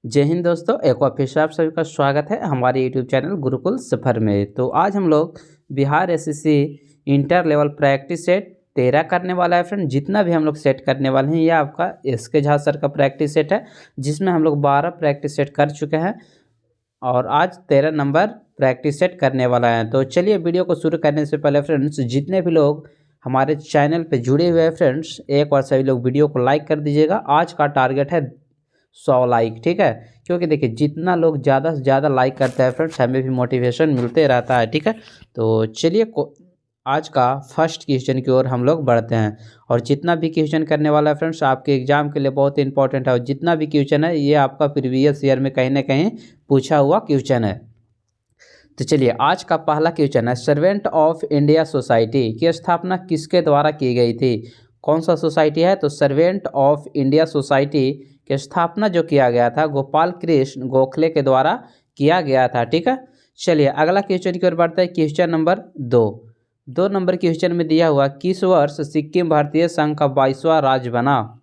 जय हिंद दोस्तों, एक बार फिर से आप सभी का स्वागत है हमारे यूट्यूब चैनल गुरुकुल सफ़र में। तो आज हम लोग Bihar SSC inter level practice set 13 करने वाला है फ्रेंड। जितना भी हम लोग सेट करने वाले हैं, ये आपका एसके झा सर का प्रैक्टिस सेट है, जिसमें हम लोग 12 प्रैक्टिस सेट कर चुके हैं और आज 13 नंबर प्रैक्टिस सेट करने वाला है। तो चलिए वीडियो को शुरू करने से पहले फ्रेंड्स, जितने भी लोग हमारे चैनल पर जुड़े हुए हैं फ्रेंड्स, एक बार सभी लोग वीडियो को लाइक कर दीजिएगा। आज का टारगेट है 100 लाइक, ठीक है। क्योंकि देखिए जितना लोग ज़्यादा से ज़्यादा लाइक करते हैं फ्रेंड्स, हमें भी मोटिवेशन मिलते रहता है, ठीक है। तो चलिए आज का फर्स्ट क्वेश्चन की ओर हम लोग बढ़ते हैं। और जितना भी क्वेश्चन करने वाला है फ्रेंड्स, आपके एग्जाम के लिए बहुत इंपॉर्टेंट है। और जितना भी क्वेश्चन है ये आपका प्रीवियस ईयर में कहीं ना कहीं पूछा हुआ क्वेश्चन है। तो चलिए आज का पहला क्वेश्चन है, सर्वेंट ऑफ इंडिया सोसाइटी की स्थापना किसके द्वारा की गई थी? कौन सा सोसाइटी है? तो सर्वेंट ऑफ इंडिया सोसाइटी की स्थापना जो किया गया था गोपाल कृष्ण गोखले के द्वारा किया गया था, ठीक है। चलिए अगला क्वेश्चन की ओर बढ़ते हैं। क्वेश्चन नंबर 2 नंबर क्वेश्चन में दिया हुआ, किस वर्ष सिक्किम भारतीय संघ का 22वां राज्य बना?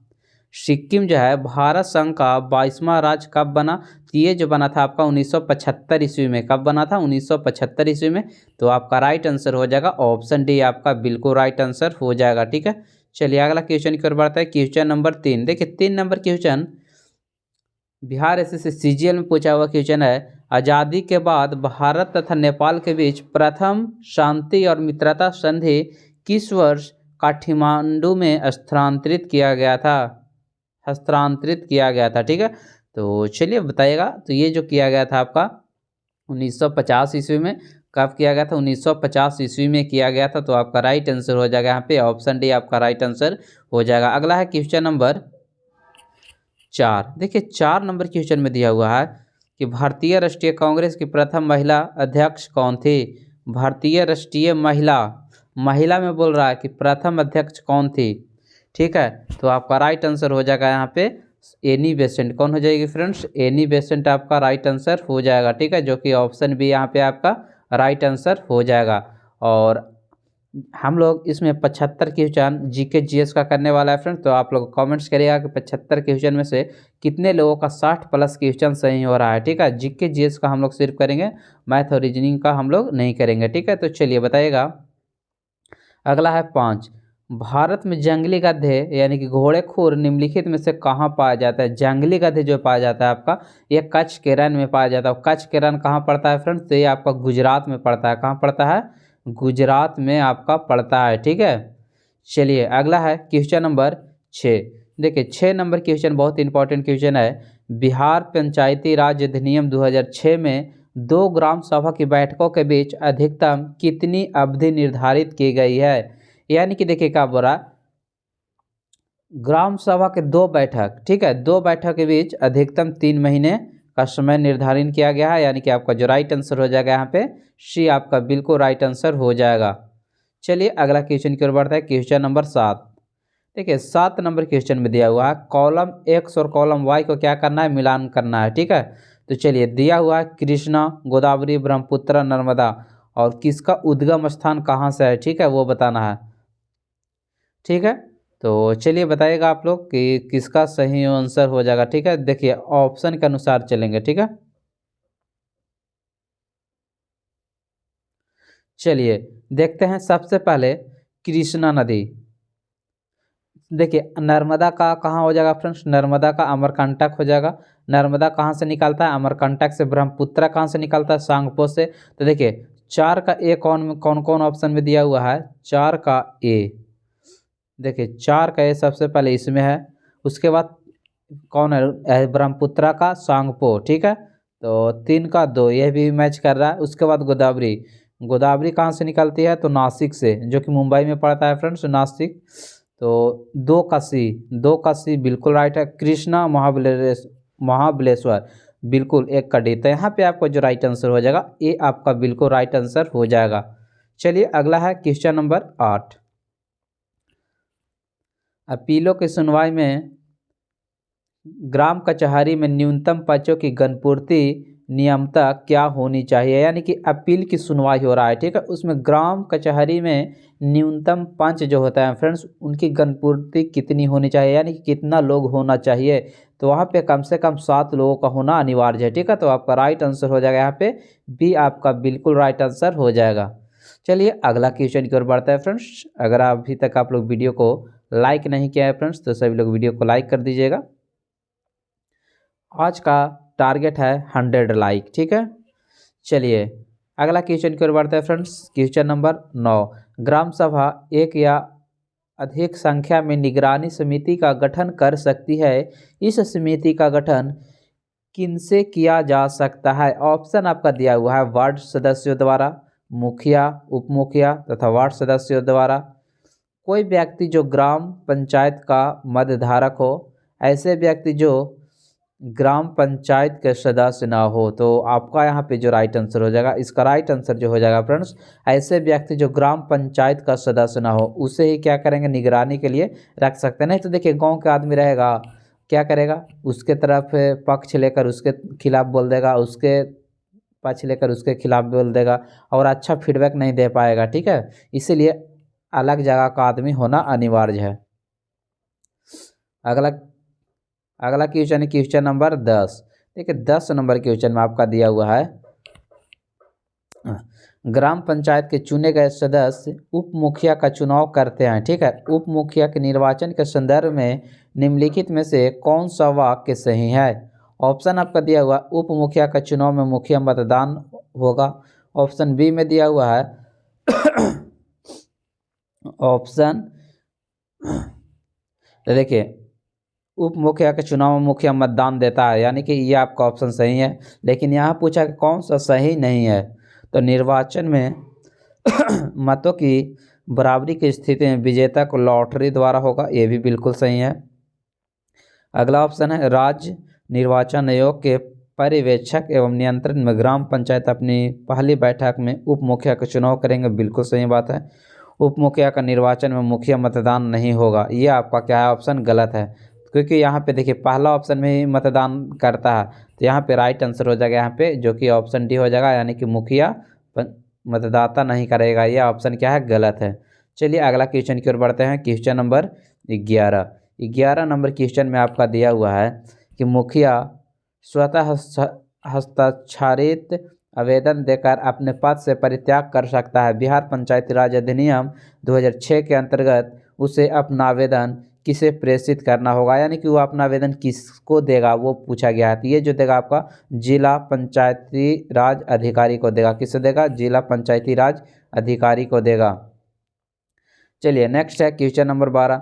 सिक्किम जो है भारत संघ का 22वां राज्य कब बना? तो ये जो बना था आपका 1975 ईस्वी में। कब बना था? 1975 ईस्वी में। तो आपका राइट आंसर हो जाएगा ऑप्शन डी, आपका बिल्कुल राइट आंसर हो जाएगा, ठीक है। चलिए अगला क्वेश्चन की ओर बढ़ता है। क्वेश्चन नंबर 3, देखिए 3 number question Bihar SSC CGL में पूछा हुआ क्वेश्चन है, आज़ादी के बाद भारत तथा नेपाल के बीच प्रथम शांति और मित्रता संधि किस वर्ष काठमांडू में हस्तांतरित किया गया था, ठीक है। तो चलिए बताइएगा। तो ये जो किया गया था आपका 1950 ईस्वी में। कब किया गया था? 1950 ईस्वी में किया गया था। तो आपका राइट आंसर हो जाएगा यहाँ पे ऑप्शन डी, आपका राइट आंसर हो जाएगा। अगला है क्वेश्चन नंबर 4। देखिए 4 नंबर क्वेश्चन में दिया हुआ है कि भारतीय राष्ट्रीय कांग्रेस की प्रथम महिला अध्यक्ष कौन थी? भारतीय राष्ट्रीय महिला में बोल रहा है कि प्रथम अध्यक्ष कौन थी, ठीक है। तो आपका राइट आंसर हो जाएगा यहाँ पे एनी बेसेंट। कौन हो जाएगी फ्रेंड्स? एनी बेसेंट आपका राइट आंसर हो जाएगा, ठीक है, जो कि ऑप्शन बी यहाँ पे आपका राइट आंसर हो जाएगा। और हम लोग इसमें 75 क्वेश्चन जीके जीएस का करने वाला है फ्रेंड्स। तो आप लोग कमेंट्स करिएगा कि 75 क्वेश्चन में से कितने लोगों का 60 प्लस क्वेश्चन सही हो रहा है, ठीक है। जीके जीएस का हम लोग सिर्फ करेंगे, मैथ और रीजनिंग का हम लोग नहीं करेंगे, ठीक है। तो चलिए बताइएगा। अगला है 5, भारत में जंगली गधे यानी कि घोड़ेखोर निम्नलिखित में से कहाँ पाया जाता है? जंगली गधे जो पाया जाता है आपका, ये कच्छ के रण में पाया जाता है। कच्छ के रण कहाँ पड़ता है फ्रेंड्स? तो ये आपका गुजरात में पड़ता है। कहाँ पड़ता है? गुजरात में आपका पड़ता है, ठीक है। चलिए अगला है क्वेश्चन नंबर 6। देखिए 6 नंबर क्वेश्चन बहुत इंपॉर्टेंट क्वेश्चन है। बिहार पंचायती राज अधिनियम 2006 में 2 ग्राम सभा की बैठकों के बीच अधिकतम कितनी अवधि निर्धारित की गई है? यानी कि देखिए क्या बोल रहा है, ग्राम सभा के 2 बैठक, ठीक है, 2 बैठक के बीच अधिकतम 3 महीने का समय निर्धारित किया गया है। यानी कि आपका जो राइट आंसर हो जाएगा यहाँ पे सी, आपका बिल्कुल राइट आंसर हो जाएगा। चलिए अगला क्वेश्चन की ओर बढ़ता है। Question number 7। देखिए 7 नंबर क्वेश्चन में दिया हुआ है, कॉलम एक्स और कॉलम वाई को क्या करना है? मिलान करना है, ठीक है। तो चलिए दिया हुआ है कृष्णा, गोदावरी, ब्रह्मपुत्र, नर्मदा, और किसका उद्गम स्थान कहाँ से है, ठीक है, वो बताना है, ठीक है। तो चलिए बताइएगा आप लोग कि किसका सही आंसर हो जाएगा, ठीक है। देखिए ऑप्शन के अनुसार चलेंगे, ठीक है। चलिए देखते हैं। सबसे पहले कृष्णा नदी। देखिए नर्मदा का कहाँ हो जाएगा फ्रेंड्स? नर्मदा का अमरकंटक हो जाएगा। नर्मदा कहाँ से निकलता है? अमरकंटक से। ब्रह्मपुत्र कहाँ से निकलता है? सांगपो से। तो देखिए 4 का ए कौन कौन कौन ऑप्शन में दिया हुआ है? 4 का ए। देखिए 4 का ए सबसे पहले इसमें है। उसके बाद कौन है? ब्रह्मपुत्र का सांगपो, ठीक है। तो 3 का 2, यह भी मैच कर रहा है। उसके बाद गोदावरी। गोदावरी कहाँ से निकलती है? तो नासिक से, जो कि मुंबई में पड़ता है फ्रेंड्स, नासिक। तो 2 का सी बिल्कुल राइट है। कृष्णा महाबलेश्वर बिल्कुल 1 का डी। तो यहाँ पे आपको जो राइट आंसर हो जाएगा ये आपका बिल्कुल राइट आंसर हो जाएगा। चलिए अगला है क्वेश्चन नंबर 8। अपीलों की सुनवाई में ग्राम कचहरी में न्यूनतम पर्चों की गणपूर्ति नियमता क्या होनी चाहिए, यानी कि अपील की सुनवाई हो रहा है, ठीक है। उसमें ग्राम कचहरी में न्यूनतम पंच जो होता है फ्रेंड्स, उनकी गणपूर्ति कितनी होनी चाहिए, यानी कि कितना लोग होना चाहिए। तो वहाँ पे कम से कम 7 लोगों का होना अनिवार्य है, ठीक है। तो आपका राइट आंसर हो जाएगा यहाँ पे बी, आपका बिल्कुल राइट आंसर हो जाएगा। चलिए अगला क्वेश्चन की ओर बढ़ता है फ्रेंड्स। अगर अभी तक आप लोग वीडियो को लाइक नहीं किया है फ्रेंड्स, तो सभी लोग वीडियो को लाइक कर दीजिएगा। आज का टारगेट है 100 लाइक, ठीक है। चलिए अगला क्वेश्चन की ओर बढ़ते हैं फ्रेंड्स। क्वेश्चन नंबर 9, ग्राम सभा एक या अधिक संख्या में निगरानी समिति का गठन कर सकती है। इस समिति का गठन किनसे किया जा सकता है? ऑप्शन आपका दिया हुआ है वार्ड सदस्यों द्वारा, मुखिया, उप मुखिया तथा वार्ड सदस्यों द्वारा, कोई व्यक्ति जो ग्राम पंचायत का मध्यधारक हो, ऐसे व्यक्ति जो ग्राम पंचायत के सदस्य ना हो। तो आपका यहाँ पे जो राइट आंसर हो जाएगा, इसका राइट आंसर जो हो जाएगा फ्रेंड्स, ऐसे व्यक्ति जो ग्राम पंचायत का सदस्य ना हो उसे ही क्या करेंगे, निगरानी के लिए रख सकते हैं। नहीं तो देखिए गांव के आदमी रहेगा, क्या करेगा, उसके तरफ पक्ष लेकर उसके खिलाफ बोल देगा, उसके पक्ष लेकर उसके खिलाफ बोल देगा और अच्छा फीडबैक नहीं दे पाएगा, ठीक है। इसीलिए अलग जगह का आदमी होना अनिवार्य है। अगला क्वेश्चन है क्वेश्चन नंबर 10। देखिए 10 नंबर क्वेश्चन में आपका दिया हुआ है, ग्राम पंचायत के चुने गए सदस्य उप मुखिया का चुनाव करते हैं, ठीक है। उप मुखिया के निर्वाचन के संदर्भ में निम्नलिखित में से कौन सा वाक्य सही है? ऑप्शन आपका दिया हुआ, उप मुखिया का चुनाव में मुखिया मतदान होगा। ऑप्शन बी में दिया हुआ है ऑप्शन, तो देखिए उप मुखिया के चुनाव में मुखिया मतदान देता है, यानी कि ये आपका ऑप्शन सही है। लेकिन यहाँ पूछा कि कौन सा सही नहीं है, तो निर्वाचन में मतों की बराबरी की स्थिति में विजेता को लॉटरी द्वारा होगा, ये भी बिल्कुल सही है। अगला ऑप्शन है राज्य निर्वाचन आयोग के पर्यवेक्षक एवं नियंत्रण में ग्राम पंचायत अपनी पहली बैठक में उप मुखिया का चुनाव करेंगे, बिल्कुल सही बात है। उप मुखिया का निर्वाचन में मुखिया मतदान नहीं होगा, ये आपका क्या है, ऑप्शन गलत है। क्योंकि यहाँ पे देखिए पहला ऑप्शन में ही मतदान करता है, तो यहाँ पे राइट आंसर हो जाएगा यहाँ पे, जो कि ऑप्शन डी हो जाएगा, यानी कि मुखिया मतदाता नहीं करेगा, यह ऑप्शन क्या है, गलत है। चलिए अगला क्वेश्चन की ओर बढ़ते हैं। क्वेश्चन नंबर 11 नंबर क्वेश्चन में आपका दिया हुआ है कि मुखिया स्वतः हस्ताक्षरित आवेदन देकर अपने पद से परित्याग कर सकता है। बिहार पंचायती राज अधिनियम 2006 के अंतर्गत उसे अपना आवेदन किसे प्रेषित करना होगा, यानी कि वो अपना आवेदन किसको देगा, वो पूछा गया है। तो ये जो देगा आपका जिला पंचायती राज अधिकारी को देगा। किसे देगा? जिला पंचायती राज अधिकारी को देगा। चलिए नेक्स्ट है क्वेश्चन नंबर 12,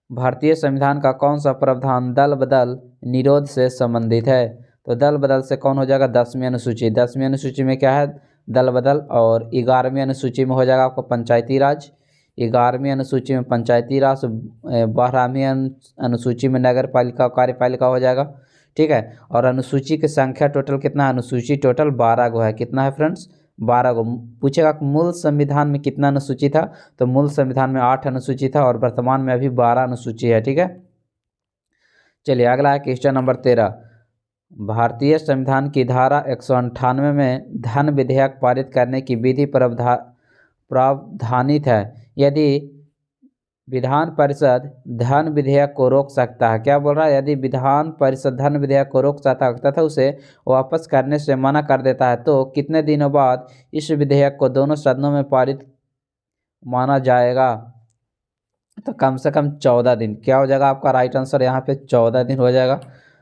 भारतीय संविधान का कौन सा प्रावधान दल बदल निरोध से संबंधित है? तो दल बदल से कौन हो जाएगा? 10वीं अनुसूची। 10वीं अनुसूची में क्या है? दल बदल। और 11वीं अनुसूची में हो जाएगा आपको पंचायती राज। 11वीं अनुसूची में पंचायती राज, 12वीं अनुसूची में नगर पालिका कार्यपालिका हो जाएगा, ठीक है। और अनुसूची की संख्या टोटल कितना? अनुसूची टोटल 12 गो है। कितना है फ्रेंड्स? 12 गो। पूछेगा मूल संविधान में कितना अनुसूची था, तो मूल संविधान में 8 अनुसूची था और वर्तमान में अभी 12 अनुसूची है, ठीक है। चलिए अगला है क्वेश्चन नंबर 13, भारतीय संविधान की धारा 198 में धन विधेयक पारित करने की विधि प्रावधानित है। यदि विधान परिषद धन विधेयक को रोक सकता है, क्या बोल रहा है? यदि विधान परिषद धन विधेयक को रोक सकता है तथा उसे वापस करने से मना कर देता है, तो कितने दिनों बाद इस विधेयक को दोनों सदनों में पारित माना जाएगा? तो कम से कम 14 दिन। क्या हो जाएगा आपका राइट आंसर यहाँ पे? 14 दिन हो जाएगा।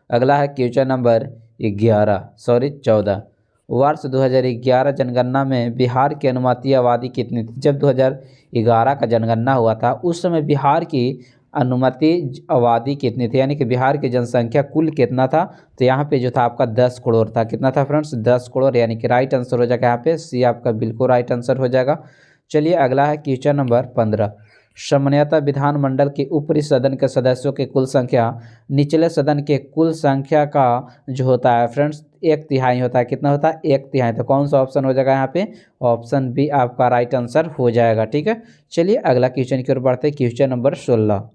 अगला है क्वेश्चन नंबर 14, वर्ष 2011 जनगणना में बिहार की अनुमति आबादी कितनी थी? जब 2011 का जनगणना हुआ था उस समय बिहार की अनुमति आबादी कितनी थी, यानी कि बिहार की जनसंख्या कुल कितना था? तो यहाँ पे जो था आपका 10 करोड़ था। कितना था फ्रेंड्स? 10 करोड़, यानी कि राइट आंसर हो जाएगा यहाँ पे सी, आपका बिल्कुल राइट आंसर हो जाएगा। चलिए अगला है क्वेश्चन नंबर 15, सामान्यतः विधानमंडल के ऊपरी सदन के सदस्यों की कुल संख्या निचले सदन के कुल संख्या का जो होता है फ्रेंड्स 1/3 होता है। कितना होता है? 1/3। तो कौन सा ऑप्शन हो जाएगा यहाँ पे? ऑप्शन बी आपका राइट आंसर हो जाएगा, ठीक है। चलिए अगला क्वेश्चन की ओर बढ़ते हैं। Question number 16,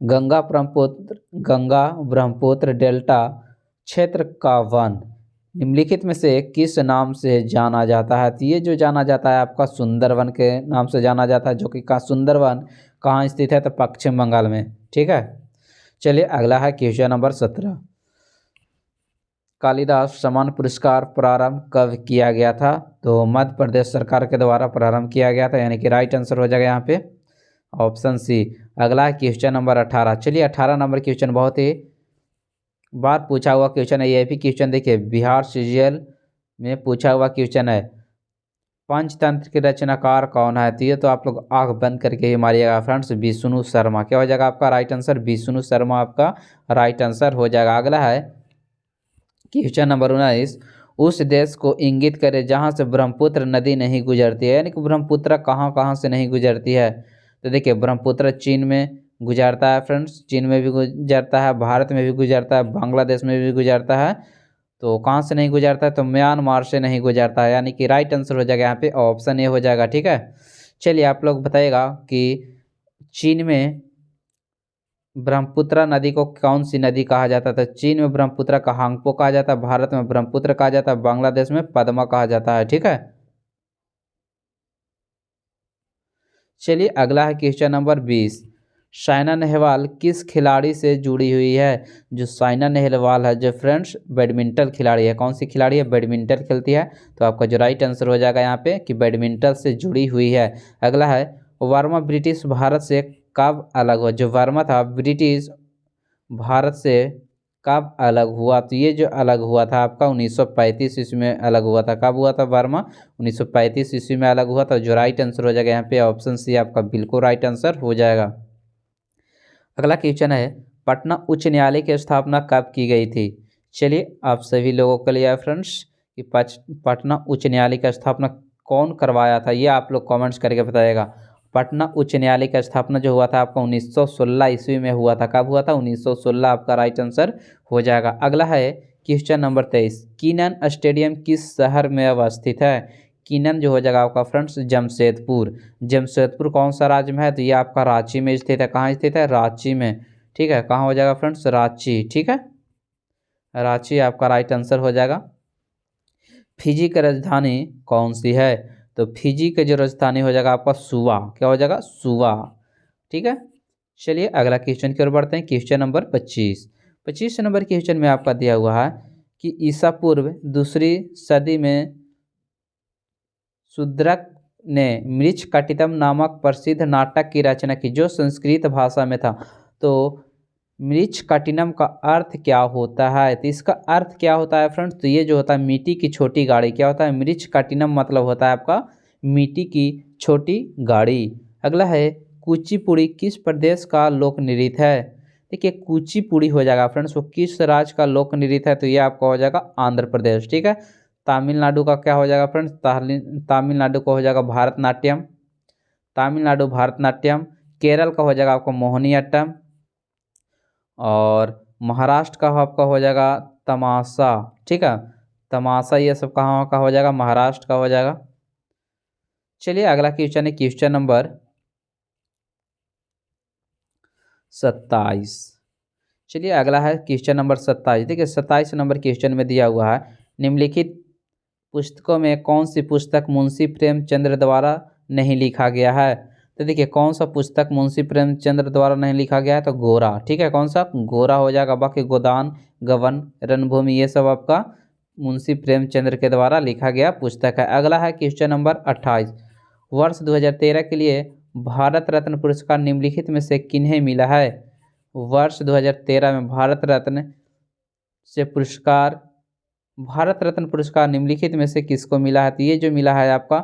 Ganga Brahmaputra delta क्षेत्र का वन निम्नलिखित में से किस नाम से जाना जाता है? तो ये जो जाना जाता है आपका सुंदरवन के नाम से जाना जाता है, जो कि कहाँ सुंदरवन कहाँ स्थित है? तो पश्चिम बंगाल में। ठीक है, चलिए अगला है क्वेश्चन नंबर 17। कालिदास सम्मान पुरस्कार प्रारंभ कब किया गया था? तो मध्य प्रदेश सरकार के द्वारा प्रारंभ किया गया था, यानी कि राइट आंसर हो जाएगा यहाँ पे ऑप्शन सी। अगला है क्वेश्चन नंबर 18। चलिए 18 नंबर क्वेश्चन बहुत ही बार पूछा हुआ क्वेश्चन है। ये भी क्वेश्चन देखिए बिहार सीजीएल में पूछा हुआ क्वेश्चन है। पंचतंत्र के रचनाकार कौन है? तो ये तो आप लोग आंख बंद करके ही मारिएगा फ्रेंड्स, विष्णु शर्मा। क्या हो जाएगा आपका राइट आंसर? विष्णु शर्मा आपका राइट आंसर हो जाएगा। अगला है क्वेश्चन नंबर 19। उस देश को इंगित करे जहाँ से ब्रह्मपुत्र नदी नहीं गुजरती है, यानी कि ब्रह्मपुत्र कहाँ कहाँ से नहीं गुजरती है? तो देखिए ब्रह्मपुत्र चीन में गुजरता है फ्रेंड्स, चीन में भी गुजरता है, भारत में भी गुजरता है, बांग्लादेश में भी गुजरता है। तो कहाँ से नहीं गुजरता है? तो म्यांमार से नहीं गुजरता है, यानी कि राइट आंसर हो जाएगा यहाँ पे ऑप्शन ए हो जाएगा। ठीक है, चलिए आप लोग बताइएगा कि चीन में ब्रह्मपुत्र नदी को कौन सी नदी कहा जाता था? चीन में ब्रह्मपुत्र का हांगपो कहा जाता है, भारत में ब्रह्मपुत्र कहा जाता है, बांग्लादेश में पद्मा कहा जाता है। ठीक है, चलिए अगला है क्वेश्चन नंबर 20। साइना नेहवाल किस खिलाड़ी से जुड़ी हुई है? जो साइना नेहवाल है जो फ्रेंड्स बैडमिंटन खिलाड़ी है। कौन सी खिलाड़ी है? बैडमिंटन खेलती है। तो आपका जो राइट आंसर हो जाएगा यहाँ पे कि बैडमिंटन से जुड़ी हुई है। अगला है वर्मा ब्रिटिश भारत से कब अलग हुआ? जो वर्मा था ब्रिटिश भारत से कब अलग हुआ? तो ये जो अलग हुआ था आपका 1935 ईस्वी में अलग हुआ था। कब हुआ था वर्मा? 1935 ईस्वी में अलग हुआ था। जो राइट आंसर हो जाएगा यहाँ पे ऑप्शन सी आपका बिल्कुल राइट आंसर हो जाएगा। अगला क्वेश्चन है पटना उच्च न्यायालय की स्थापना कब की गई थी? चलिए आप सभी लोगों के लिए फ्रेंड्स कि पटना उच्च न्यायालय की स्थापना कौन करवाया था, ये आप लोग कमेंट्स करके बताइएगा। पटना उच्च न्यायालय की स्थापना जो हुआ था आपका 1916 ईस्वी में हुआ था। कब हुआ था? 1916 आपका राइट आंसर हो जाएगा। अगला है क्वेश्चन नंबर 23। कीनन स्टेडियम किस शहर में अवस्थित है? कीनन जो हो जाएगा आपका फ्रेंड्स जमशेदपुर। जमशेदपुर कौन सा राज्य में है? तो ये आपका रांची में स्थित है। कहाँ स्थित है? रांची में। ठीक है, कहाँ हो जाएगा फ्रेंड्स? रांची। ठीक है, रांची आपका राइट आंसर हो जाएगा। फिजी की राजधानी कौन सी है? तो फिजी की जो राजधानी हो जाएगा आपका सुवा। क्या हो जाएगा? सुवा। ठीक है, चलिए अगला क्वेश्चन की ओर बढ़ते हैं। Question number 25। 25 नंबर क्वेश्चन में आपका दिया हुआ है कि ईसा पूर्व दूसरी सदी में शूद्रक ने मृच्छकटितम नामक प्रसिद्ध नाटक की रचना की जो संस्कृत भाषा में था। तो मृच्छकटितम का अर्थ क्या होता है? तो इसका अर्थ क्या होता है फ्रेंड्स? तो ये जो होता है मिट्टी की छोटी गाड़ी। क्या होता है? मृच्छकटितम मतलब होता है आपका मिट्टी की छोटी गाड़ी। अगला है कुचिपुड़ी किस प्रदेश का लोक नृत्य है? देखिए कुचिपुड़ी हो जाएगा फ्रेंड्स वो किस राज्य का लोक नृत्य है? तो ये आपका हो जाएगा आंध्र प्रदेश। ठीक है, तमिलनाडु का क्या हो जाएगा फ्रेंड्स? तमिलनाडु का हो जाएगा भारतनाट्यम। तमिलनाडु भारतनाट्यम। केरल का हो जाएगा आपका मोहिनीअट्टम। और महाराष्ट्र का आपका हो जाएगा तमाशा। ठीक है, तमाशा ये सब कहाँ का हो जाएगा? महाराष्ट्र का हो जाएगा। चलिए अगला क्वेश्चन है क्वेश्चन नंबर 27। चलिए अगला है क्वेश्चन नंबर 27। देखिए 27 नंबर क्वेश्चन में दिया हुआ है निम्नलिखित पुस्तकों में कौन सी पुस्तक मुंशी प्रेमचंद्र द्वारा नहीं लिखा गया है? तो देखिए कौन सा पुस्तक मुंशी प्रेमचंद्र द्वारा नहीं लिखा गया है? तो गोरा। ठीक है, कौन सा? गोरा हो जाएगा। बाकी गोदान, गबन, रणभूमि ये सब आपका मुंशी प्रेमचंद्र के द्वारा लिखा गया पुस्तक है। अगला है क्वेश्चन नंबर 28। वर्ष 2013 के लिए भारत रत्न पुरस्कार निम्नलिखित में से किन्हें मिला है? वर्ष 2013 में भारत रत्न पुरस्कार निम्नलिखित में से किसको मिला है? तो ये जो मिला है आपका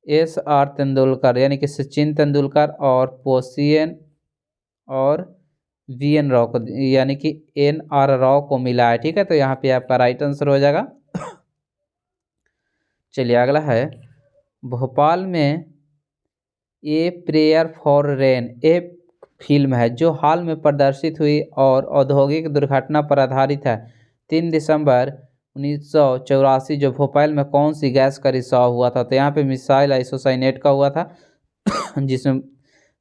SR तेंदुलकर, यानी कि सचिन तेंदुलकर और पोसियन और VN राव को, यानी कि NR राव को मिला है। ठीक है, तो यहाँ पे आपका राइट आंसर हो जाएगा। चलिए अगला है भोपाल में ए प्रेयर फॉर रेन एक फिल्म है जो हाल में प्रदर्शित हुई और औद्योगिक दुर्घटना पर आधारित है। 3 दिसंबर 1984 जो भोपाल में कौन सी गैस का रिसाव हुआ था? तो यहाँ पे मिसाइल आइसोसाइनेट का हुआ था जिसमें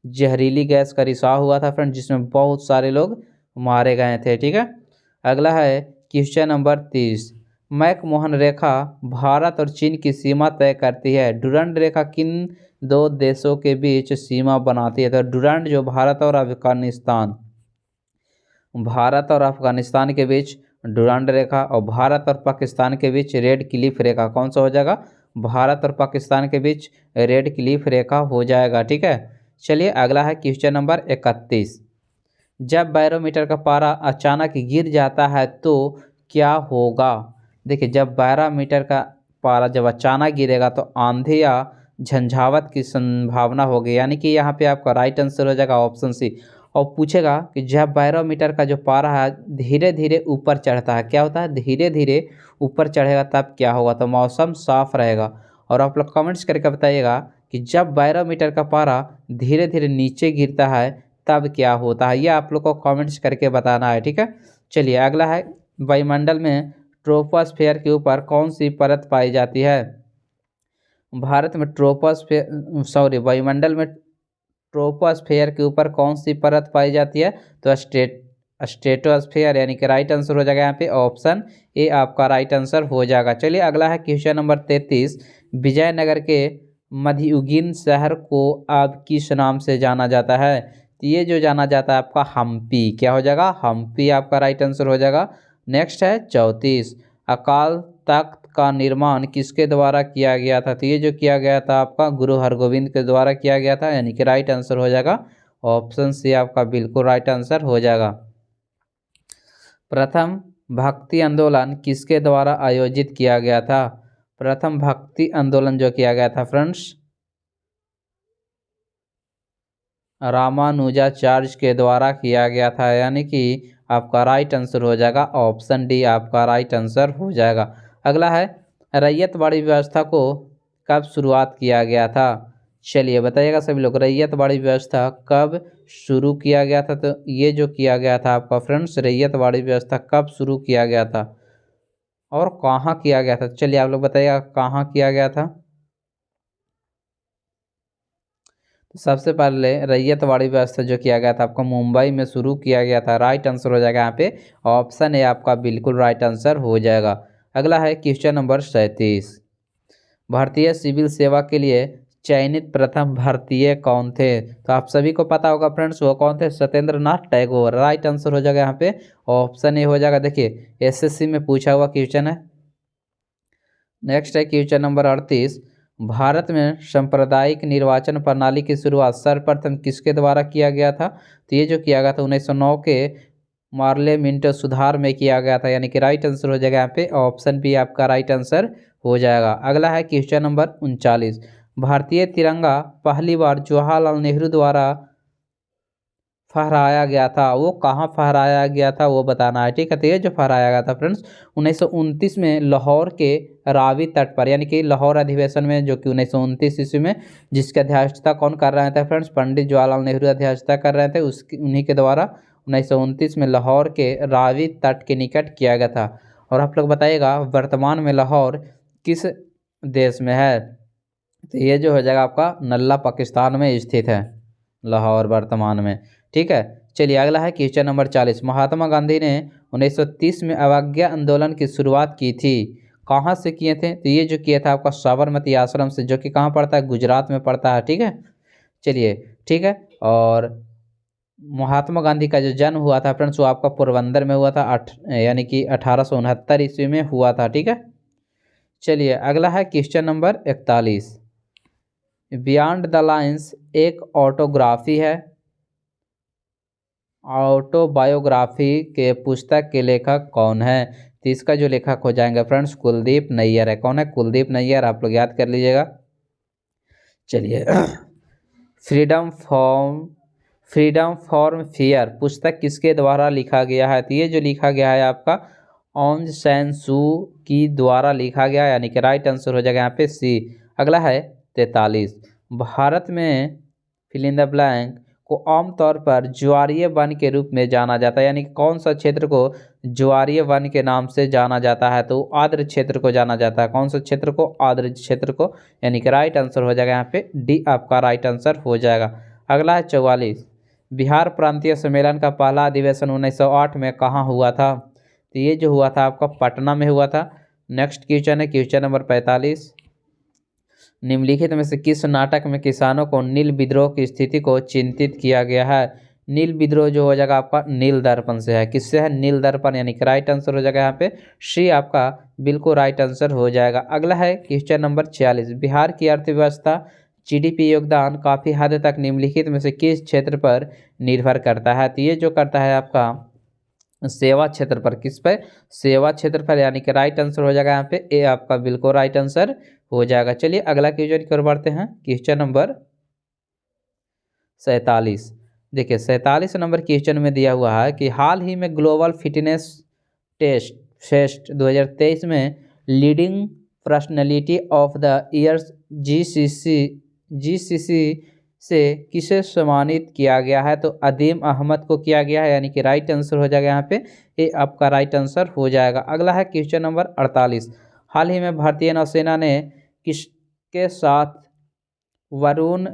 जहरीली गैस का रिसाव हुआ था फ्रेंड, जिसमें बहुत सारे लोग मारे गए थे। ठीक है, अगला है क्वेश्चन नंबर 30। मैकमोहन रेखा भारत और चीन की सीमा तय करती है। डुरंड रेखा किन दो देशों के बीच सीमा बनाती है? तो डुरंड जो भारत और अफगानिस्तान के बीच डुरंड रेखा, और भारत और पाकिस्तान के बीच रेड क्लिफ रेखा। कौन सा हो जाएगा? भारत और पाकिस्तान के बीच रेड क्लिफ रेखा हो जाएगा। ठीक है, चलिए अगला है क्वेश्चन नंबर 31। जब बैरोमीटर का पारा अचानक गिर जाता है तो क्या होगा? देखिए, जब बैरोमीटर का पारा जब अचानक गिरेगा तो आंधी या झंझावत की संभावना होगी, यानी कि यहाँ पे आपका राइट आंसर हो जाएगा ऑप्शन सी। और पूछेगा कि जब बैरोमीटर का जो पारा है धीरे धीरे ऊपर चढ़ता है, क्या होता है? धीरे धीरे ऊपर चढ़ेगा तब क्या होगा? तो मौसम साफ रहेगा। और आप लोग कमेंट्स करके बताइएगा कि जब बैरोमीटर का पारा धीरे धीरे नीचे गिरता है तब क्या होता है, ये आप लोग को कमेंट्स करके बताना है। ठीक है, चलिए अगला है, वायुमंडल में ट्रोपोस्फेयर के ऊपर कौन सी परत पाई जाती है? भारत में वायुमंडल में ट्रोपोस्फेयर के ऊपर कौन सी परत पाई जाती है? तो स्ट्रेटोस्फेयर, यानी कि राइट आंसर हो जाएगा यहाँ पे ऑप्शन ए आपका राइट आंसर हो जाएगा। चलिए अगला है क्वेश्चन नंबर 33। विजयनगर के मध्ययुगीन शहर को अब किस नाम से जाना जाता है? तो ये जो जाना जाता है आपका हम्पी, क्या हो जाएगा? हम्पी आपका राइट आंसर हो जाएगा। नेक्स्ट है 34। अकाल तख्त का निर्माण किसके द्वारा किया गया था? तो ये जो किया गया था आपका गुरु हरगोविंद के द्वारा किया गया था, यानी कि राइट आंसर हो जाएगा ऑप्शन सी आपका बिल्कुल राइट आंसर हो जाएगा। प्रथम भक्ति आंदोलन किसके द्वारा आयोजित किया गया था? प्रथम भक्ति आंदोलन जो किया गया था फ्रेंड्स, रामानुजाचार्य के द्वारा किया गया था, यानी कि आपका राइट आंसर हो जाएगा ऑप्शन डी आपका राइट आंसर हो जाएगा। अगला है, रैयतवाड़ी व्यवस्था को कब शुरुआत किया गया था? चलिए बताइएगा सभी लोग, रैयतवाड़ी व्यवस्था कब शुरू किया गया था? तो ये जो किया गया था आपका फ्रेंड्स, रैयतवाड़ी व्यवस्था कब शुरू किया गया था और कहाँ किया गया था? चलिए आप लोग बताइएगा कहाँ किया गया था। तो सबसे पहले रैयतवाड़ी व्यवस्था जो किया गया था आपका मुंबई में शुरू किया गया था, राइट आंसर हो जाएगा यहाँ पे ऑप्शन ए आपका बिल्कुल राइट आंसर हो जाएगा। अगला है क्वेश्चन नंबर 37। भारतीय सिविल सेवा के लिए चयनित प्रथम भारतीय कौन थे? तो आप सभी को पता होगा फ्रेंड्स, वो कौन थे? सत्येंद्र नाथ टैगोर, राइट आंसर हो जाएगा यहाँ पे ऑप्शन ए हो जाएगा। देखिए एसएससी में पूछा हुआ क्वेश्चन है। नेक्स्ट है क्वेश्चन नंबर 38। भारत में सांप्रदायिक निर्वाचन प्रणाली की शुरुआत सर्वप्रथम किसके द्वारा किया गया था? तो ये जो किया गया था 1909 के पार्लियामेंट सुधार में किया गया था, यानी कि राइट आंसर हो जाएगा यहाँ पे ऑप्शन बी आपका राइट आंसर हो जाएगा। अगला है क्वेश्चन नंबर 39। भारतीय तिरंगा पहली बार जवाहरलाल नेहरू द्वारा फहराया गया था, वो कहाँ फहराया गया था वो बताना है। ठीक है, तो ये जो फहराया गया था फ्रेंड्स 1929 में लाहौर के रावी तट पर, यानी कि लाहौर अधिवेशन में, जो कि 1929 ईस्वी में, जिसकी अध्यक्षता कौन कर रहे थे फ्रेंड्स? पंडित जवाहरलाल नेहरू अध्यक्षता कर रहे थे, उसकी उन्हीं के द्वारा 1929 में लाहौर के रावी तट के निकट किया गया था। और आप लोग बताइएगा वर्तमान में लाहौर किस देश में है? तो ये जो हो जाएगा आपका नल्ला पाकिस्तान में स्थित है लाहौर वर्तमान में। ठीक है, चलिए अगला है क्वेश्चन नंबर 40। महात्मा गांधी ने 1930 में अवज्ञा आंदोलन की शुरुआत की थी, कहाँ से किए थे? तो ये जो किया था आपका साबरमती आश्रम से, जो कि कहाँ पड़ता है? गुजरात में पड़ता है। ठीक है, चलिए ठीक है। और महात्मा गांधी का जो जन्म हुआ था फ्रेंड्स वो आपका पोरबंदर में हुआ था, यानी कि 1869 ईस्वी में हुआ था। ठीक है, चलिए अगला है question number 41। Beyond the lines एक ऑटोग्राफी है, ऑटोबायोग्राफी के पुस्तक के लेखक कौन है? तो इसका जो लेखक हो जाएंगे फ्रेंड्स कुलदीप नैयर है। कौन है? कुलदीप नैयर, आप लोग याद कर लीजिएगा। चलिए फ्रीडम फ्रॉम फियर पुस्तक किसके द्वारा लिखा गया है? तो ये जो लिखा गया है आपका ऑन्ग सैन सू की द्वारा लिखा गया, यानी कि राइट आंसर हो जाएगा यहाँ पे सी। अगला है 43। भारत में फिल इन द ब्लैंक को आमतौर पर ज्वारीय वन के रूप में जाना जाता है, यानी कि कौन सा क्षेत्र को ज्वारीय वन के नाम से जाना जाता है? तो आर्द्र क्षेत्र को जाना जाता है। कौन सा क्षेत्र को? आर्द्र क्षेत्र को, यानी कि राइट आंसर हो जाएगा यहाँ पे डी आपका राइट आंसर हो जाएगा। अगला है 44। बिहार प्रांतीय सम्मेलन का पहला अधिवेशन 1908 में कहाँ हुआ था? तो ये जो हुआ था आपका पटना में हुआ था। नेक्स्ट क्वेश्चन है क्वेश्चन नंबर 45। निम्नलिखित में से किस नाटक में किसानों को नील विद्रोह की स्थिति को चिंतित किया गया है? नील विद्रोह जो हो जाएगा आपका नील दर्पण से है। किससे है? नील दर्पण, यानी कि राइट आंसर हो जाएगा यहाँ पे सी आपका बिल्कुल राइट आंसर हो जाएगा। अगला है क्वेश्चन नंबर 46। बिहार की अर्थव्यवस्था जीडीपी योगदान काफ़ी हद तक निम्नलिखित में से किस क्षेत्र पर निर्भर करता है? तो ये जो करता है आपका सेवा क्षेत्र पर। किस पर? सेवा क्षेत्र पर, यानी कि राइट आंसर हो जाएगा यहाँ पे ए आपका बिल्कुल राइट आंसर हो जाएगा। चलिए अगला क्वेश्चन की ओर बढ़ते हैं। Question number 47। देखिए 47 नंबर क्वेश्चन में दिया हुआ है कि हाल ही में ग्लोबल फिटनेस टेस्ट फेस्ट 2023 में leading personality of the year GCC से किसे सम्मानित किया गया है? तो अदीम अहमद को किया गया है, यानी कि राइट आंसर हो जाएगा यहाँ पे ये आपका राइट आंसर हो जाएगा। अगला है क्वेश्चन नंबर 48। हाल ही में भारतीय नौसेना ने किसके साथ वरुण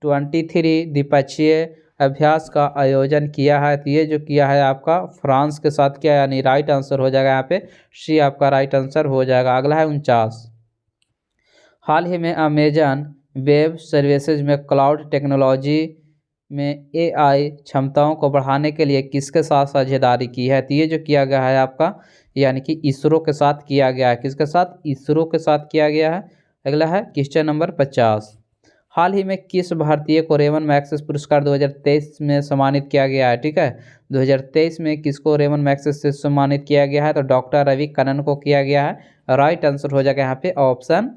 23 द्विपक्षीय अभ्यास का आयोजन किया है? तो ये जो किया है आपका फ्रांस के साथ किया, यानी राइट आंसर हो जाएगा यहाँ पे सी आपका राइट आंसर हो जाएगा। अगला है 49। हाल ही में अमेजन वेब सर्विसेज में क्लाउड टेक्नोलॉजी में एआई क्षमताओं को बढ़ाने के लिए किसके साथ साझेदारी की है? तो ये जो किया गया है आपका यानी कि इसरो के साथ किया गया है। किसके साथ? इसरो के साथ किया गया है। अगला है क्वेश्चन नंबर 50। हाल ही में किस भारतीय को रेमन मैग्सेस पुरस्कार 2023 में सम्मानित किया गया है? ठीक है, 2023 में किसको रेमन मैग्सेस से सम्मानित किया गया है? तो डॉक्टर रवि कन्नन को किया गया है। राइट आंसर हो जाएगा यहाँ पे ऑप्शन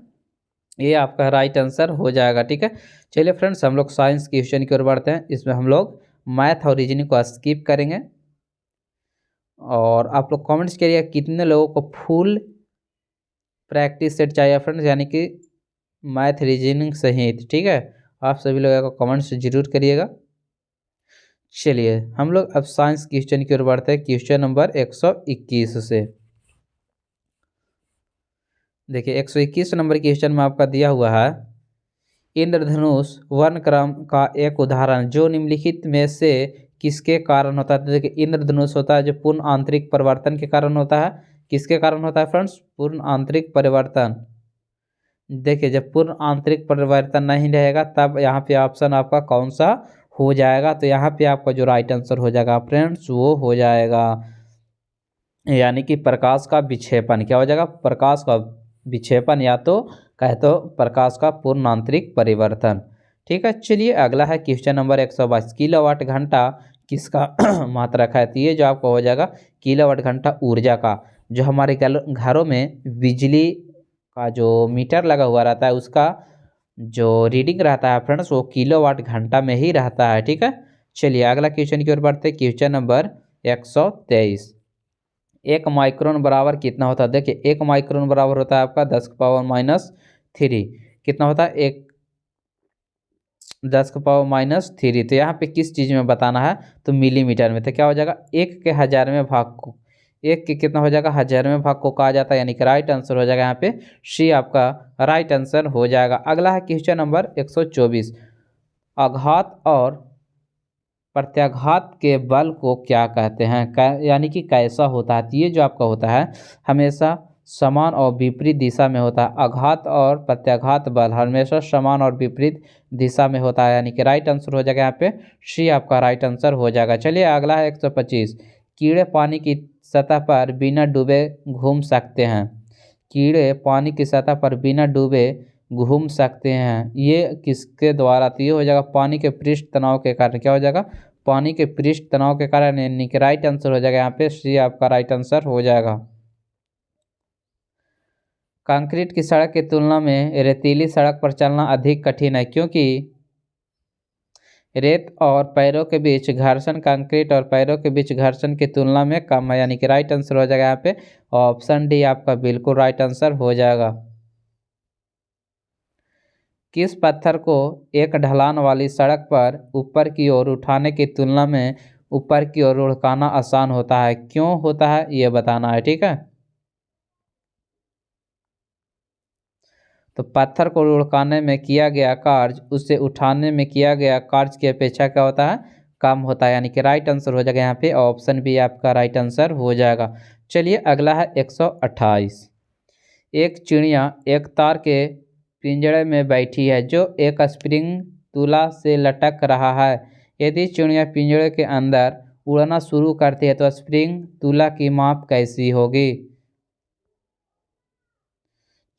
ये आपका राइट आंसर हो जाएगा। ठीक है, चलिए फ्रेंड्स हम लोग साइंस क्वेश्चन की ओर बढ़ते हैं। इसमें हम लोग मैथ और रीजनिंग को स्किप करेंगे और आप लोग कमेंट्स करिए कितने लोगों को फुल प्रैक्टिस सेट चाहिए फ्रेंड्स, यानी कि मैथ रीजनिंग सहित। ठीक है, आप सभी लोगों को कमेंट्स जरूर करिएगा। चलिए हम लोग अब साइंस क्वेश्चन की ओर बढ़ते हैं क्वेश्चन नंबर 121 से। देखिए 121 नंबर क्वेश्चन में आपका दिया हुआ है इंद्रधनुष वर्णक्रम का एक उदाहरण जो निम्नलिखित में से किसके कारण होता है? देखिए इंद्रधनुष होता है जो पूर्ण आंतरिक परिवर्तन के कारण होता है। किसके कारण होता है फ्रेंड्स? पूर्ण आंतरिक परिवर्तन। देखिए जब पूर्ण आंतरिक परिवर्तन नहीं रहेगा तब यहाँ पे ऑप्शन आपका कौन सा हो जाएगा? तो यहाँ पे आपका जो राइट आंसर हो जाएगा फ्रेंड्स वो हो जाएगा यानी कि प्रकाश का विक्षेपण। क्या हो जाएगा? प्रकाश का विक्षेपण, या तो कहे तो प्रकाश का पूर्ण आंतरिक परिवर्तन। ठीक है, चलिए अगला है क्वेश्चन नंबर 122। किलोवाट घंटा किसका मात्रक है? तो ये जो आपको हो जाएगा किलोवाट घंटा ऊर्जा का, जो हमारे घरों में बिजली का जो मीटर लगा हुआ रहता है उसका जो रीडिंग रहता है फ्रेंड्स वो किलोवाट घंटा में ही रहता है। ठीक है, चलिए अगला क्वेश्चन की ओर बढ़ते हैं। Question number 123। 1 माइक्रोन बराबर कितना होता है? देखिए 1 माइक्रोन बराबर होता है आपका 10⁻³ कितना होता है? 10⁻³ तो यहाँ पे किस चीज़ में बताना है? तो मिलीमीटर में। तो क्या हो जाएगा? 1 के 1000वें भाग को, 1 के कितना हो जाएगा? 1000वें भाग को कहा जाता है, यानी कि राइट आंसर हो जाएगा यहाँ पे सी आपका राइट आंसर हो जाएगा। अगला है क्वेश्चन नंबर 124। आघात और प्रत्याघात के बल को क्या कहते हैं? यानी कि कैसा होता है? तो ये जो आपका होता है हमेशा समान और विपरीत दिशा में होता है। आघात और प्रत्याघात बल हमेशा समान और विपरीत दिशा में होता है, यानी कि राइट आंसर हो जाएगा यहाँ पे सी आपका राइट आंसर हो जाएगा। चलिए अगला है 125। कीड़े पानी की सतह पर बिना डूबे घूम सकते हैं। कीड़े पानी की सतह पर बिना डूबे घूम सकते हैं, ये किसके द्वारा? तो ये हो जाएगा पानी के पृष्ठ तनाव के कारण। क्या हो जाएगा? पानी के पृष्ठ तनाव के कारण, यानी कि राइट आंसर हो जाएगा यहाँ पे सी आपका राइट आंसर हो जाएगा। कंक्रीट की सड़क की तुलना में रेतीली सड़क पर चलना अधिक कठिन है क्योंकि रेत और पैरों के बीच घर्षण कंक्रीट और पैरों के बीच घर्षण की तुलना में कम है, यानी कि राइट आंसर हो जाएगा यहाँ पे ऑप्शन डी आपका बिल्कुल राइट आंसर हो जाएगा। किस पत्थर को एक ढलान वाली सड़क पर ऊपर की ओर उठाने की तुलना में ऊपर की ओर लुढ़काना आसान होता है? क्यों होता है ये बताना है। ठीक है, तो पत्थर को लुढ़काने में किया गया कार्य उसे उठाने में किया गया कार्य की अपेक्षा क्या होता है? कम होता है, यानी कि राइट आंसर हो जाएगा यहाँ पे ऑप्शन बी आपका राइट आंसर हो जाएगा। चलिए अगला है 128। एक चिड़िया एक तार के पिंजरे में बैठी है जो एक स्प्रिंग तुला से लटक रहा है। यदि चिड़िया पिंजरे के अंदर उड़ना शुरू करती है तो स्प्रिंग तुला की माप कैसी होगी?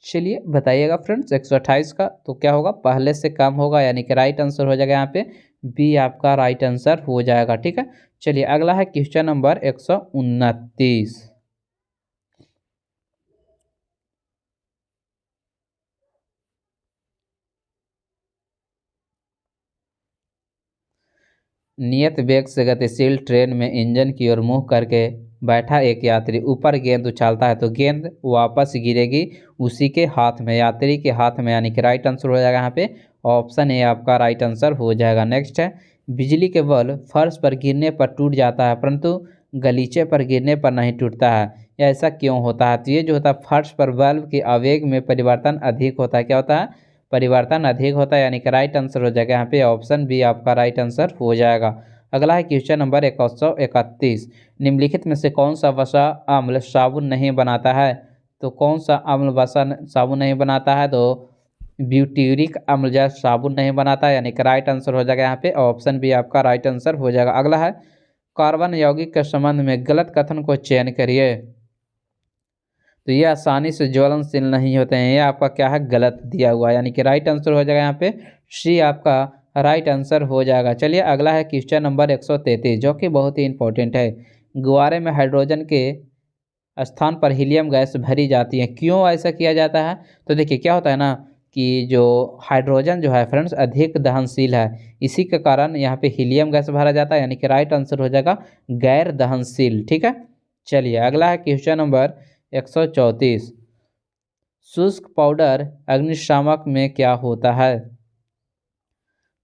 चलिए बताइएगा फ्रेंड्स 128 का तो क्या होगा, पहले से कम होगा, यानी कि राइट आंसर हो जाएगा यहाँ पे बी आपका राइट आंसर हो जाएगा। ठीक है, चलिए अगला है क्वेश्चन नंबर 129। नियत वेग से गतिशील ट्रेन में इंजन की ओर मुंह करके बैठा एक यात्री ऊपर गेंद उछालता है तो गेंद वापस गिरेगी उसी के हाथ में, यात्री के हाथ में, यानी कि राइट आंसर हो जाएगा यहाँ पे ऑप्शन ए आपका राइट आंसर हो जाएगा। नेक्स्ट है, बिजली के बल्ब फर्श पर गिरने पर टूट जाता है परंतु गलीचे पर गिरने पर नहीं टूटता है, या ऐसा क्यों होता है? तो ये जो होता है फर्श पर बल्ब के आवेग में परिवर्तन अधिक होता है। क्या होता है? परिवर्तन अधिक होता है, यानी कि राइट आंसर हो जाएगा यहाँ पे ऑप्शन बी आपका राइट आंसर हो जाएगा। अगला है क्वेश्चन नंबर 131। निम्नलिखित में से कौन सा वसा अम्ल साबुन नहीं बनाता है? तो कौन सा अम्ल वसा साबुन नहीं बनाता है? तो ब्यूटेरिक अम्ल जो साबुन नहीं बनाता है, यानी कि राइट आंसर हो जाएगा यहाँ पे ऑप्शन बी आपका राइट आंसर हो जाएगा। अगला है, कार्बन यौगिक के संबंध में गलत कथन को चयन करिए। तो ये आसानी से ज्वलनशील नहीं होते हैं, ये आपका क्या है, गलत दिया हुआ है, यानी कि राइट आंसर हो जाएगा यहाँ पे सी आपका राइट आंसर हो जाएगा। चलिए अगला है क्वेश्चन नंबर 133 जो कि बहुत ही इंपॉर्टेंट है। गुब्बारे में हाइड्रोजन के स्थान पर हीलियम गैस भरी जाती है, क्यों ऐसा किया जाता है? तो देखिए क्या होता है ना कि जो हाइड्रोजन जो है फ्रेंड्स अधिक दहनशील है, इसी के कारण यहाँ पे हीलियम गैस भरा जाता है, यानी कि राइट आंसर हो जाएगा गैर दहनशील। ठीक है, चलिए अगला है क्वेश्चन नंबर 134। शुष्क पाउडर अग्निशामक में क्या होता है?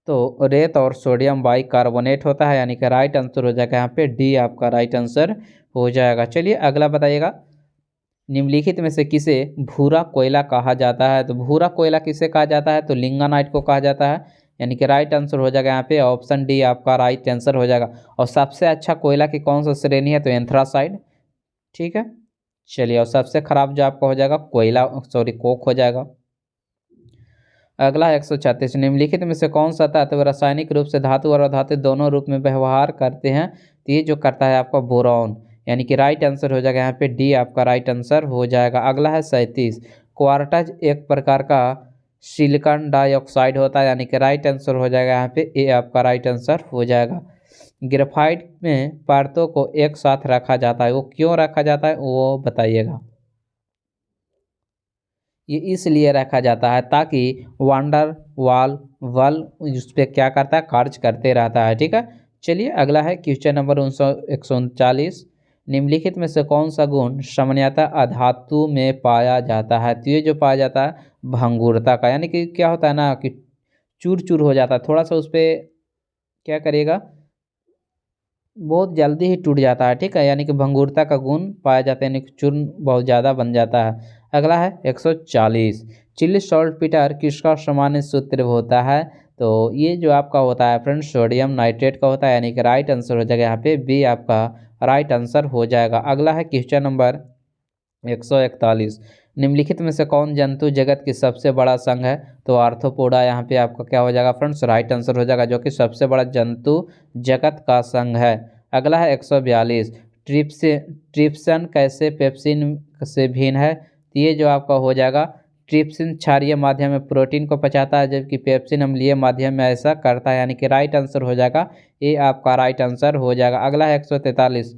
तो रेत और सोडियम बाइकार्बोनेट होता है, यानी कि राइट आंसर हो जाएगा यहाँ पे डी आपका राइट आंसर हो जाएगा। चलिए अगला बताइएगा, निम्नलिखित में से किसे भूरा कोयला कहा जाता है? तो भूरा कोयला किसे कहा जाता है? तो लिंगानाइट को कहा जाता है, यानी कि राइट आंसर हो जाएगा यहाँ पे ऑप्शन डी आपका राइट आंसर हो जाएगा। और सबसे अच्छा कोयला की कौन सा श्रेणी है? तो एंथ्रासाइड। ठीक है, चलिए और सबसे खराब जो आपका हो जाएगा कोयला कोक हो जाएगा। अगला 136। निम्नलिखित में से कौन सा तत्व रासायनिक रूप से धातु और अधातु दोनों रूप में व्यवहार करते हैं? तो ये जो करता है आपका बोरॉन, यानी कि राइट आंसर हो जाएगा यहाँ पे डी आपका राइट आंसर हो जाएगा। अगला है 37। क्वार्टज एक प्रकार का सिलिकॉन डाइऑक्साइड होता है, यानी कि राइट आंसर हो जाएगा यहाँ पे ए आपका राइट आंसर हो जाएगा। ग्रेफाइट में परतों को एक साथ रखा जाता है, वो क्यों रखा जाता है वो बताइएगा। ये इसलिए रखा जाता है ताकि वांडर वाल वल उस पर क्या करता है, कार्य करते रहता है। ठीक है, चलिए अगला है क्वेश्चन नंबर 139। निम्नलिखित में से कौन सा गुण सामान्यतः अधातु में पाया जाता है? तो ये जो पाया जाता है भंगुरता का, यानी कि क्या होता है ना कि चूर चूर हो जाता है, थोड़ा सा उस पर क्या करेगा, बहुत जल्दी ही टूट जाता है। ठीक है, यानी कि भंगुरता का गुण पाया जाता है, यानी कि चूर्ण बहुत ज़्यादा बन जाता है। अगला है 140। चिली सॉल्ट पीटर किसका सामान्य सूत्र होता है? तो ये जो आपका होता है फ्रेंड्स सोडियम नाइट्रेट का होता है, यानी कि राइट आंसर हो जाएगा यहाँ पे बी आपका राइट आंसर हो जाएगा। अगला है क्वेश्चन नंबर 141। निम्नलिखित में से कौन जंतु जगत की सबसे बड़ा संघ है? तो आर्थ्रोपोडा यहाँ पे आपका क्या हो जाएगा फ्रेंड्स राइट आंसर हो जाएगा, जो कि सबसे बड़ा जंतु जगत का संघ है। अगला है 142। ट्रिप्सिन कैसे पेप्सिन से भिन्न है? तो ये जो आपका हो जाएगा ट्रिप्सिन क्षारीय माध्यम में प्रोटीन को पचाता है जबकि पेप्सिन अम्लीय माध्यम में ऐसा करता है, यानी कि राइट आंसर हो जाएगा ये आपका राइट आंसर हो जाएगा। अगला है 143।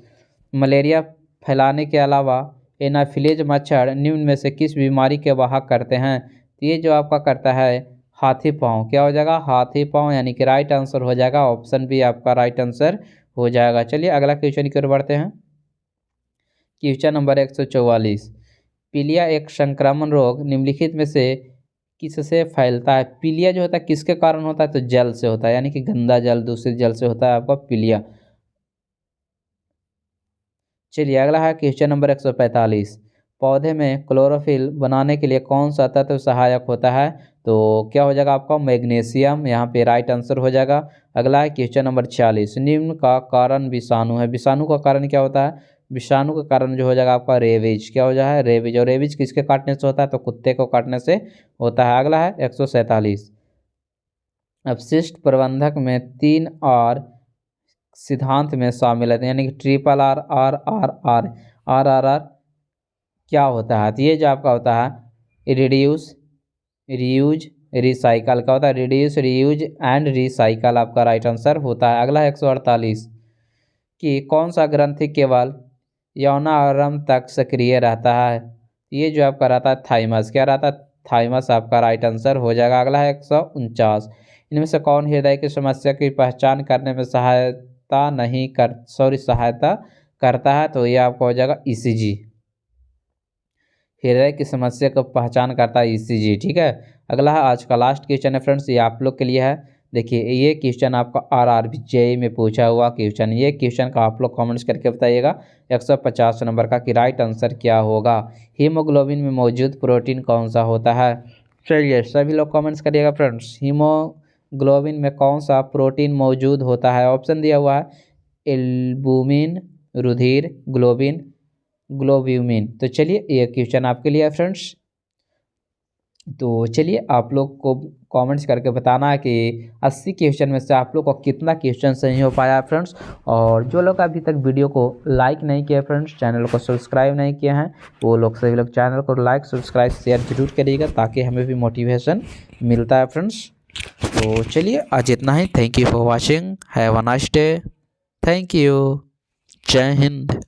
मलेरिया फैलाने के अलावा एनाफिलीज मच्छर निम्न में से किस बीमारी के वाहक करते हैं? तो ये जो आपका करता है हाथी पाँव, क्या हो जाएगा हाथी पाँव, यानी कि राइट आंसर हो जाएगा ऑप्शन बी आपका राइट आंसर हो जाएगा। चलिए अगला क्वेश्चन की ओर बढ़ते हैं। Question number 144। पीलिया एक संक्रामक रोग निम्नलिखित में से किससे फैलता है? पीलिया जो होता है किसके कारण होता है? तो जल से होता है, यानी कि गंदा जल दूषित जल से होता है आपका पीलिया। चलिए अगला है क्वेश्चन नंबर 145। पौधे में क्लोरोफिल बनाने के लिए कौन सा तत्व सहायक होता है? तो क्या हो जाएगा आपका मैग्नीशियम, यहाँ पे राइट आंसर हो जाएगा। अगला है क्वेश्चन नंबर 46। निम्न का कारण विषाणु है, विषाणु का कारण क्या होता है? विषाणु के कारण जो हो जाएगा आपका रेबीज। क्या हो जाए? रेबीज। और रेबीज किसके काटने से होता है? तो कुत्ते को काटने से होता है। अगला है 147, अपशिष्ट प्रबंधक में 3 और सिद्धांत में शामिल है, यानी कि triple R R R R R R R क्या होता है? तो ये जो आपका होता है रिड्यूस, रीयूज, रिसाइकल का होता है। रिड्यूस, रीयूज एंड रिसाइकल आपका राइट आंसर होता है। अगला है 148 कि कौन सा ग्रंथि केवल यौनारंभ तक सक्रिय रहता है? ये जो आपका रहता है थाइमस। क्या रहता है? थाइमस आपका राइट आंसर हो जाएगा। अगला है 149, इनमें से कौन हृदय की समस्या की पहचान करने में सहायता करता है? तो ये आपका हो जाएगा ईसीजी। हृदय की समस्या को पहचान करता है ईसीजी। ठीक है। अगला है आज का लास्ट क्वेश्चन है फ्रेंड्स, ये आप लोग के लिए है। देखिए ये क्वेश्चन आपका आरआरबी जेईई में पूछा हुआ क्वेश्चन। ये क्वेश्चन का आप लोग कमेंट्स करके बताइएगा 150 नंबर का कि राइट आंसर क्या होगा। हीमोग्लोबिन में मौजूद प्रोटीन कौन सा होता है? चलिए सभी लोग कमेंट्स करिएगा फ्रेंड्स, हीमोग्लोबिन में कौन सा प्रोटीन मौजूद होता है? ऑप्शन दिया हुआ है एल्बुमिन, रुधिर, ग्लोबिन, ग्लोब्यूमिन। तो चलिए ये क्वेश्चन आपके लिए है फ्रेंड्स। तो चलिए आप लोग को कमेंट्स करके बताना है कि 80 क्वेश्चन में से आप लोग को कितना क्वेश्चन सही हो पाया फ्रेंड्स। और जो लोग अभी तक वीडियो को लाइक नहीं किया फ्रेंड्स, चैनल को सब्सक्राइब नहीं किए हैं, वो लोग सभी लोग चैनल को लाइक सब्सक्राइब शेयर जरूर करिएगा ताकि हमें भी मोटिवेशन मिलता है फ्रेंड्स। तो चलिए आज इतना ही। Thank you for watching, have a nice day, thank you, Jai Hind.